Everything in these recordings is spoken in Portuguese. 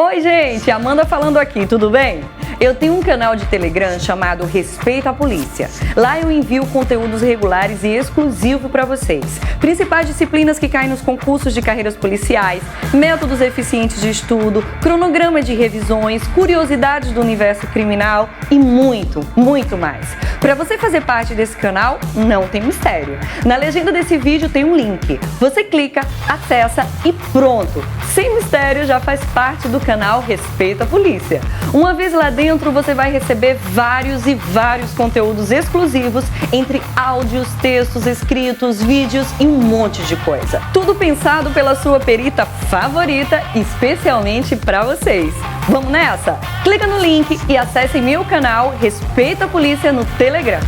Oi gente, Amanda falando aqui, tudo bem? Eu tenho um canal de Telegram chamado Respeita a Polícia. Lá eu envio conteúdos regulares e exclusivos para vocês. Principais disciplinas que caem nos concursos de carreiras policiais, métodos eficientes de estudo, cronograma de revisões, curiosidades do universo criminal e muito, muito mais. Para você fazer parte desse canal, não tem mistério. Na legenda desse vídeo tem um link. Você clica, acessa e pronto! Sem mistério, já faz parte do canal Respeita a Polícia. Uma vez lá dentro, você vai receber vários conteúdos exclusivos, entre áudios, textos, escritos, vídeos e um monte de coisa. Tudo pensado pela sua perita favorita, especialmente para vocês. Vamos nessa? Clica no link e acesse meu canal Respeita a Polícia no Telegram.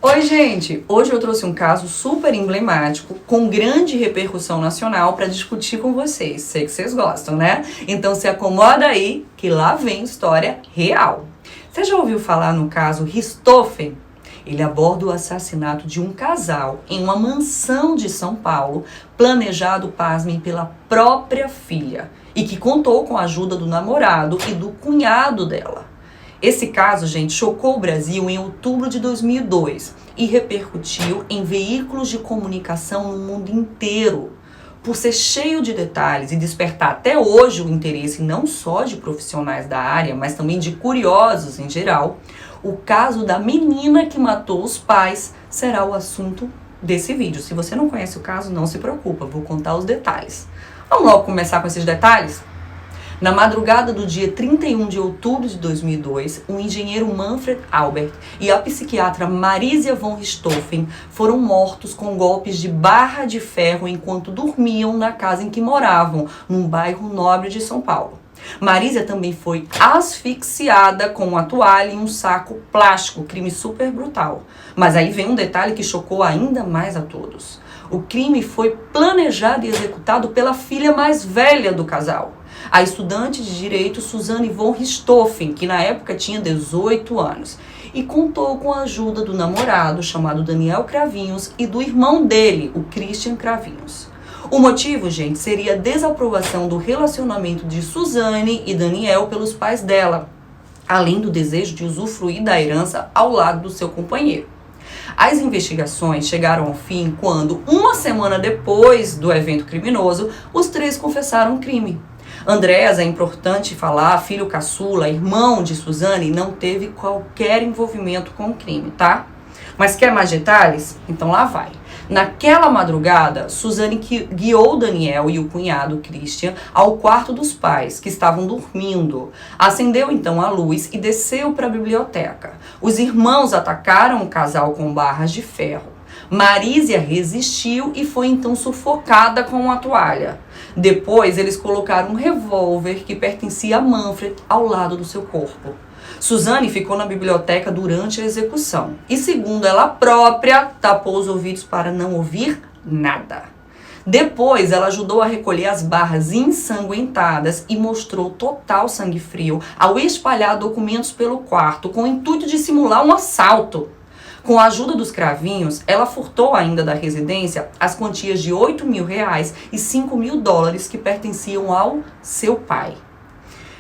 Oi gente, hoje eu trouxe um caso super emblemático, com grande repercussão nacional para discutir com vocês. Sei que vocês gostam, né? Então se acomoda aí, que lá vem história real. Você já ouviu falar no caso Richthofen? Ele aborda o assassinato de um casal em uma mansão de São Paulo, planejado, pasmem, pela própria filha, e que contou com a ajuda do namorado e do cunhado dela. Esse caso, gente, chocou o Brasil em outubro de 2002 e repercutiu em veículos de comunicação no mundo inteiro. Por ser cheio de detalhes e despertar até hoje o interesse não só de profissionais da área, mas também de curiosos em geral, o caso da menina que matou os pais será o assunto desse vídeo. Se você não conhece o caso, não se preocupa, vou contar os detalhes. Vamos logo começar com esses detalhes? Na madrugada do dia 31 de outubro de 2002, o engenheiro Manfred Albert e a psiquiatra Marisia von Richthofen foram mortos com golpes de barra de ferro enquanto dormiam na casa em que moravam, num bairro nobre de São Paulo. Marisia também foi asfixiada com uma toalha e um saco plástico, crime super brutal. Mas aí vem um detalhe que chocou ainda mais a todos. O crime foi planejado e executado pela filha mais velha do casal, a estudante de direito Suzanne von Richthofen, que na época tinha 18 anos, e contou com a ajuda do namorado, chamado Daniel Cravinhos, e do irmão dele, o Christian Cravinhos. O motivo, gente, seria a desaprovação do relacionamento de Suzanne e Daniel pelos pais dela, além do desejo de usufruir da herança ao lado do seu companheiro. As investigações chegaram ao fim quando, uma semana depois do evento criminoso, os três confessaram o crime. Andrés, é importante falar, filho caçula, irmão de Suzanne, não teve qualquer envolvimento com o crime, tá? Mas quer mais detalhes? Então lá vai. Naquela madrugada, Suzanne guiou Daniel e o cunhado Christian ao quarto dos pais, que estavam dormindo. Acendeu então a luz e desceu para a biblioteca. Os irmãos atacaram o casal com barras de ferro. Marisia resistiu e foi então sufocada com uma toalha. Depois, eles colocaram um revólver que pertencia a Manfred ao lado do seu corpo. Suzanne ficou na biblioteca durante a execução e, segundo ela própria, tapou os ouvidos para não ouvir nada. Depois, ela ajudou a recolher as barras ensanguentadas e mostrou total sangue frio ao espalhar documentos pelo quarto com o intuito de simular um assalto. Com a ajuda dos Cravinhos, ela furtou ainda da residência as quantias de R$8 mil e $5 mil que pertenciam ao seu pai.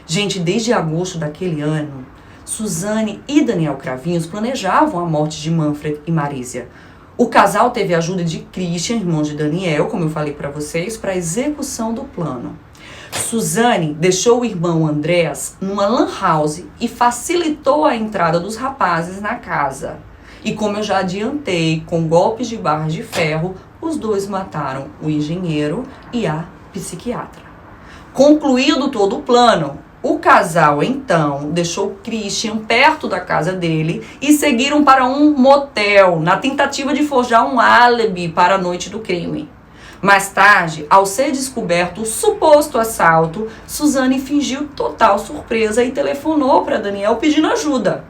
Gente, desde agosto daquele ano, Suzanne e Daniel Cravinhos planejavam a morte de Manfred e Marisia. O casal teve a ajuda de Christian, irmão de Daniel, como eu falei para vocês, para a execução do plano. Suzanne deixou o irmão Andrés numa lan house e facilitou a entrada dos rapazes na casa. E como eu já adiantei, com golpes de barras de ferro, os dois mataram o engenheiro e a psiquiatra. Concluído todo o plano, o casal então deixou Christian perto da casa dele e seguiram para um motel, na tentativa de forjar um álibi para a noite do crime. Mais tarde, ao ser descoberto o suposto assalto, Suzanne fingiu total surpresa e telefonou para Daniel pedindo ajuda.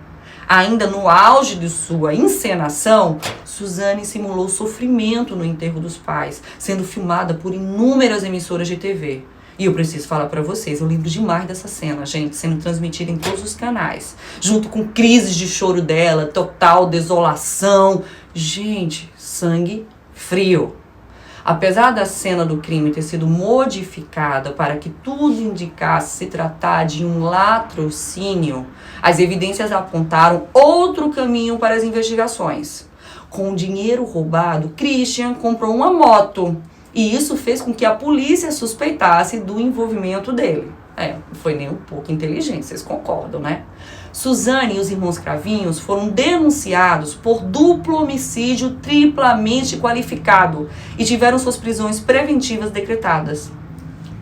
Ainda no auge de sua encenação, Suzanne simulou sofrimento no enterro dos pais, sendo filmada por inúmeras emissoras de TV. E eu preciso falar pra vocês, eu lembro demais dessa cena, gente, sendo transmitida em todos os canais. Junto com crises de choro dela, total desolação. Gente, sangue frio. Apesar da cena do crime ter sido modificada para que tudo indicasse se tratar de um latrocínio, as evidências apontaram outro caminho para as investigações. Com o dinheiro roubado, Christian comprou uma moto e isso fez com que a polícia suspeitasse do envolvimento dele. Não foi nem um pouco inteligente, vocês concordam, né? Suzane e os irmãos Cravinhos foram denunciados por duplo homicídio triplamente qualificado e tiveram suas prisões preventivas decretadas.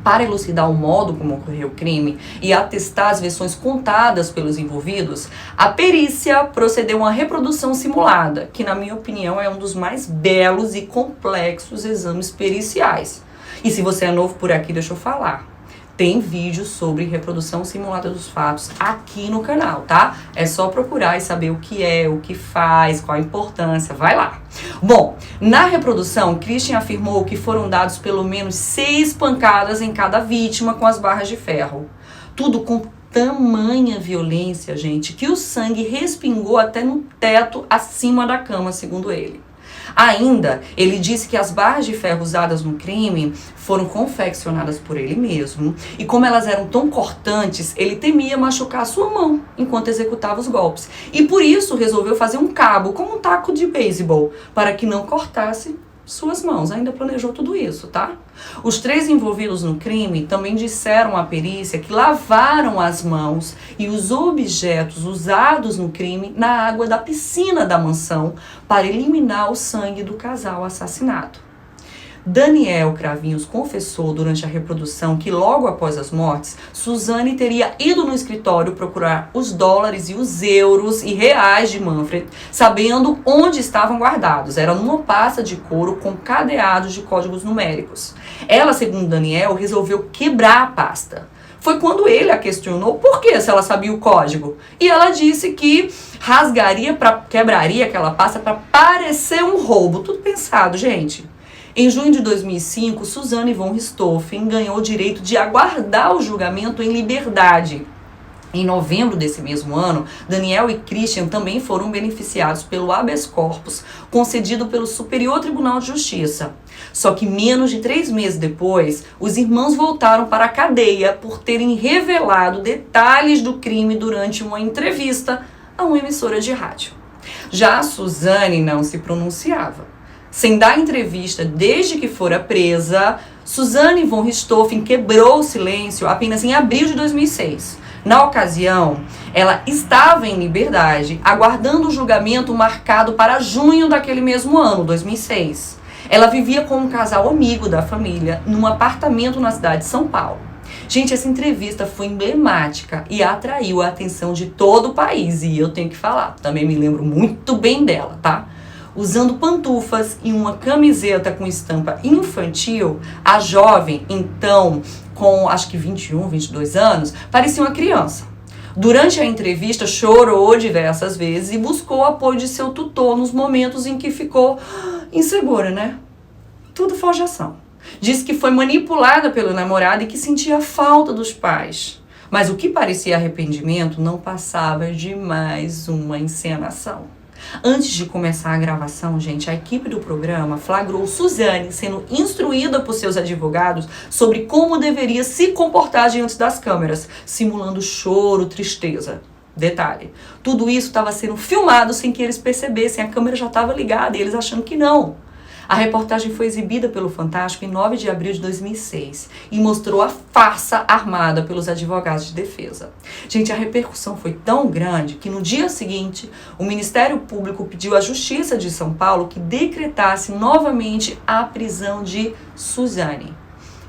Para elucidar o modo como ocorreu o crime e atestar as versões contadas pelos envolvidos, a perícia procedeu a uma reprodução simulada, que na minha opinião é um dos mais belos e complexos exames periciais. E se você é novo por aqui, deixa eu falar. Tem vídeo sobre reprodução simulada dos fatos aqui no canal, tá? É só procurar e saber o que é, o que faz, qual a importância, vai lá. Bom, na reprodução, Christian afirmou que foram dados pelo menos 6 pancadas em cada vítima com as barras de ferro. Tudo com tamanha violência, gente, que o sangue respingou até no teto acima da cama, segundo ele. Ainda, ele disse que as barras de ferro usadas no crime foram confeccionadas por ele mesmo e como elas eram tão cortantes, ele temia machucar sua mão enquanto executava os golpes. E por isso resolveu fazer um cabo como um taco de beisebol para que não cortasse suas mãos. Ainda planejou tudo isso, tá? Os 3 envolvidos no crime também disseram à perícia que lavaram as mãos e os objetos usados no crime na água da piscina da mansão para eliminar o sangue do casal assassinado. Daniel Cravinhos confessou durante a reprodução que logo após as mortes, Suzane teria ido no escritório procurar os dólares e os euros e reais de Manfred, sabendo onde estavam guardados. Era numa pasta de couro com cadeados de códigos numéricos. Ela, segundo Daniel, resolveu quebrar a pasta. Foi quando ele a questionou por que se ela sabia o código. E ela disse que quebraria aquela pasta para parecer um roubo. Tudo pensado, gente. Em junho de 2005, Suzane von Richthofen ganhou o direito de aguardar o julgamento em liberdade. Em novembro desse mesmo ano, Daniel e Christian também foram beneficiados pelo habeas corpus concedido pelo Superior Tribunal de Justiça. Só que menos de 3 meses depois, os irmãos voltaram para a cadeia por terem revelado detalhes do crime durante uma entrevista a uma emissora de rádio. Já a Suzane não se pronunciava. Sem dar entrevista desde que fora presa, Suzane von Richthofen quebrou o silêncio apenas em abril de 2006. Na ocasião, ela estava em liberdade, aguardando o julgamento marcado para junho daquele mesmo ano, 2006. Ela vivia com um casal amigo da família, num apartamento na cidade de São Paulo. Gente, essa entrevista foi emblemática e atraiu a atenção de todo o país. E eu tenho que falar, também me lembro muito bem dela, tá? Usando pantufas e uma camiseta com estampa infantil, a jovem, então, com acho que 21, 22 anos, parecia uma criança. Durante a entrevista, chorou diversas vezes e buscou o apoio de seu tutor nos momentos em que ficou insegura, né? Tudo forjação. Disse que foi manipulada pelo namorado e que sentia falta dos pais. Mas o que parecia arrependimento não passava de mais uma encenação. Antes de começar a gravação, gente, a equipe do programa flagrou Suzane sendo instruída por seus advogados sobre como deveria se comportar diante das câmeras, simulando choro, tristeza. Detalhe, tudo isso estava sendo filmado sem que eles percebessem, a câmera já estava ligada e eles achando que não. A reportagem foi exibida pelo Fantástico em 9 de abril de 2006 e mostrou a farsa armada pelos advogados de defesa. Gente, a repercussão foi tão grande que no dia seguinte, o Ministério Público pediu à Justiça de São Paulo que decretasse novamente a prisão de Suzane.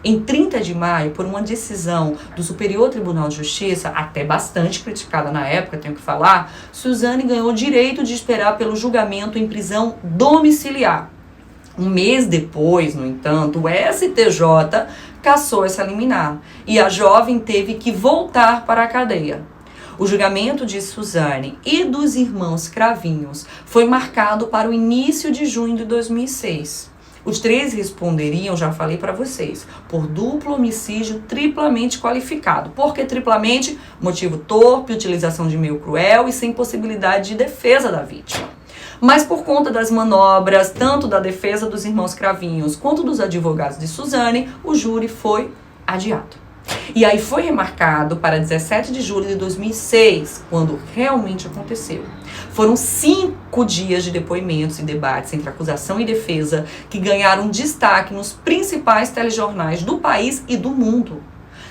Em 30 de maio, por uma decisão do Superior Tribunal de Justiça, até bastante criticada na época, tenho que falar, Suzane ganhou o direito de esperar pelo julgamento em prisão domiciliar. Um mês depois, no entanto, o STJ cassou essa liminar e a jovem teve que voltar para a cadeia. O julgamento de Suzane e dos irmãos Cravinhos foi marcado para o início de junho de 2006. Os 3 responderiam, já falei para vocês, por duplo homicídio triplamente qualificado. Por que triplamente? Motivo torpe, utilização de meio cruel e sem possibilidade de defesa da vítima. Mas por conta das manobras, tanto da defesa dos irmãos Cravinhos quanto dos advogados de Suzane, o júri foi adiado. E aí foi remarcado para 17 de julho de 2006, quando realmente aconteceu. Foram 5 dias de depoimentos e debates entre acusação e defesa que ganharam destaque nos principais telejornais do país e do mundo.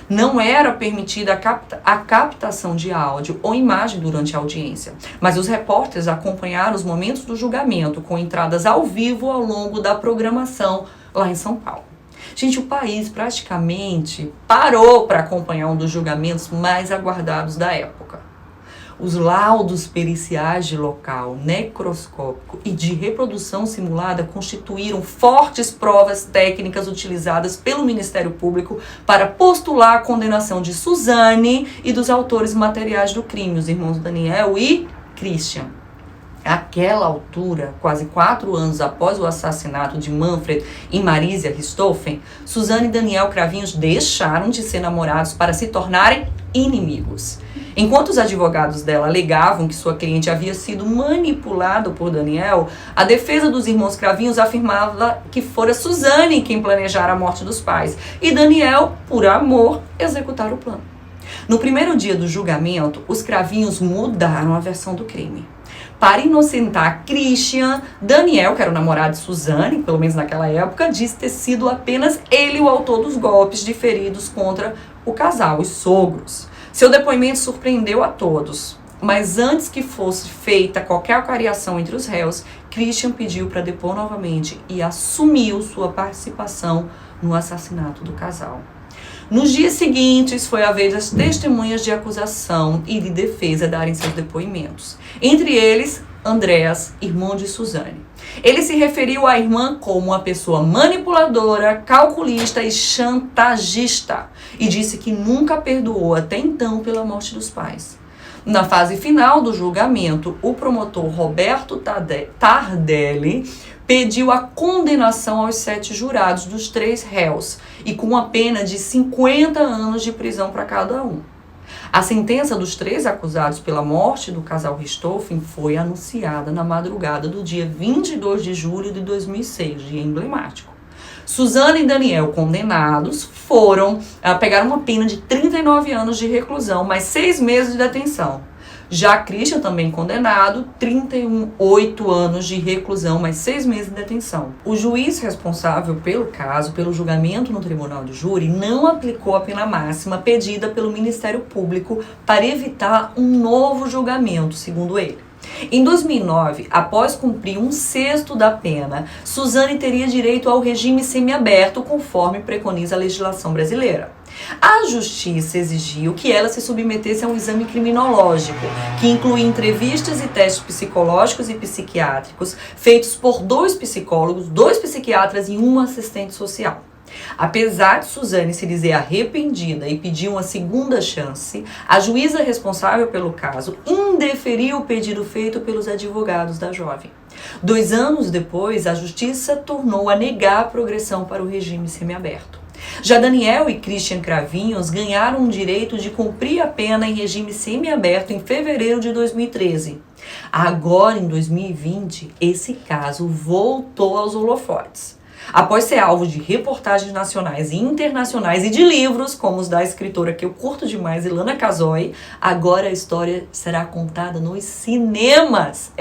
Não era permitida a captação de áudio ou imagem durante a audiência, mas os repórteres acompanharam os momentos do julgamento com entradas ao vivo ao longo da programação lá em São Paulo. Gente, o país praticamente parou para acompanhar um dos julgamentos mais aguardados da época. Os laudos periciais de local, necroscópico e de reprodução simulada constituíram fortes provas técnicas utilizadas pelo Ministério Público para postular a condenação de Suzane e dos autores materiais do crime, os irmãos Daniel e Christian. Àquela altura, quase 4 anos após o assassinato de Manfred e Marisia Richthofen, Suzane e Daniel Cravinhos deixaram de ser namorados para se tornarem inimigos. Enquanto os advogados dela alegavam que sua cliente havia sido manipulada por Daniel, a defesa dos irmãos Cravinhos afirmava que fora Suzane quem planejara a morte dos pais e Daniel, por amor, executara o plano. No primeiro dia do julgamento, os Cravinhos mudaram a versão do crime. Para inocentar Christian, Daniel, que era o namorado de Suzane, pelo menos naquela época, disse ter sido apenas ele o autor dos golpes diferidos contra o casal, os sogros. Seu depoimento surpreendeu a todos, mas antes que fosse feita qualquer variação entre os réus, Christian pediu para depor novamente e assumiu sua participação no assassinato do casal. Nos dias seguintes, foi a vez das testemunhas de acusação e de defesa darem seus depoimentos. Entre eles, Andréas, irmão de Suzane. Ele se referiu à irmã como uma pessoa manipuladora, calculista e chantagista e disse que nunca perdoou até então pela morte dos pais. Na fase final do julgamento, o promotor Roberto Tardelli pediu a condenação aos 7 jurados dos 3 réus e com a pena de 50 anos de prisão para cada um. A sentença dos 3 acusados pela morte do casal Richthofen foi anunciada na madrugada do dia 22 de julho de 2006, dia emblemático. Suzane e Daniel, condenados, pegaram uma pena de 39 anos de reclusão, mais 6 meses de detenção. Já Christian, também condenado, 38 anos de reclusão, mais 6 meses de detenção. O juiz responsável pelo caso, pelo julgamento no tribunal de júri, não aplicou a pena máxima pedida pelo Ministério Público para evitar um novo julgamento, segundo ele. Em 2009, após cumprir 1/6 da pena, Suzane teria direito ao regime semiaberto, conforme preconiza a legislação brasileira. A justiça exigiu que ela se submetesse a um exame criminológico, que inclui entrevistas e testes psicológicos e psiquiátricos, feitos por 2 psicólogos, 2 psiquiatras e 1 assistente social. Apesar de Suzane se dizer arrependida e pedir uma segunda chance, a juíza responsável pelo caso indeferiu o pedido feito pelos advogados da jovem. 2 anos depois, a justiça tornou a negar a progressão para o regime semiaberto. Já Daniel e Christian Cravinhos ganharam o direito de cumprir a pena em regime semiaberto em fevereiro de 2013. Agora, em 2020, esse caso voltou aos holofotes. Após ser alvo de reportagens nacionais e internacionais e de livros, como os da escritora que eu curto demais, Ilana Casoy, agora a história será contada nos cinemas.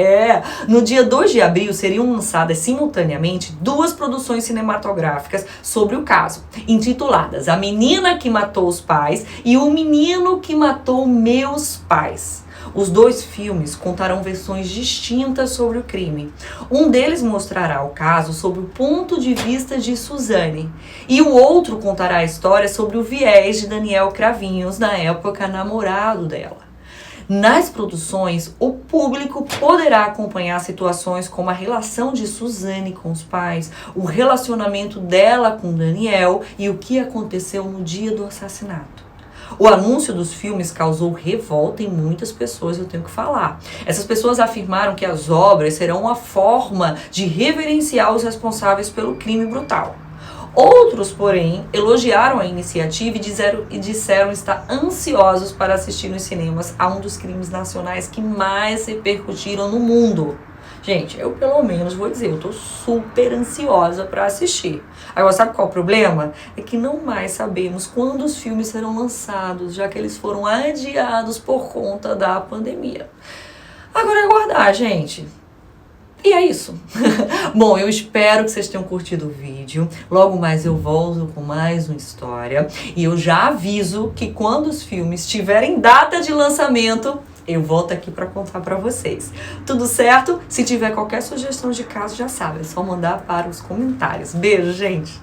No dia 2 de abril seriam lançadas simultaneamente 2 produções cinematográficas sobre o caso, intituladas A Menina que Matou os Pais e O Menino que Matou Meus Pais. Os 2 filmes contarão versões distintas sobre o crime. Um deles mostrará o caso sob o ponto de vista de Suzane e o outro contará a história sobre o viés de Daniel Cravinhos, na época namorado dela. Nas produções, o público poderá acompanhar situações como a relação de Suzane com os pais, o relacionamento dela com Daniel e o que aconteceu no dia do assassinato. O anúncio dos filmes causou revolta em muitas pessoas, eu tenho que falar. Essas pessoas afirmaram que as obras serão uma forma de reverenciar os responsáveis pelo crime brutal. Outros, porém, elogiaram a iniciativa e disseram estar ansiosos para assistir nos cinemas a um dos crimes nacionais que mais repercutiram no mundo. Gente, eu pelo menos vou dizer, eu tô super ansiosa pra assistir. Agora, sabe qual é o problema? É que não mais sabemos quando os filmes serão lançados, já que eles foram adiados por conta da pandemia. Agora é aguardar, gente. E é isso. Bom, eu espero que vocês tenham curtido o vídeo. Logo mais eu volto com mais uma história. E eu já aviso que quando os filmes tiverem data de lançamento, eu volto aqui para contar para vocês. Tudo certo? Se tiver qualquer sugestão de caso, já sabe, é só mandar para os comentários. Beijo, gente!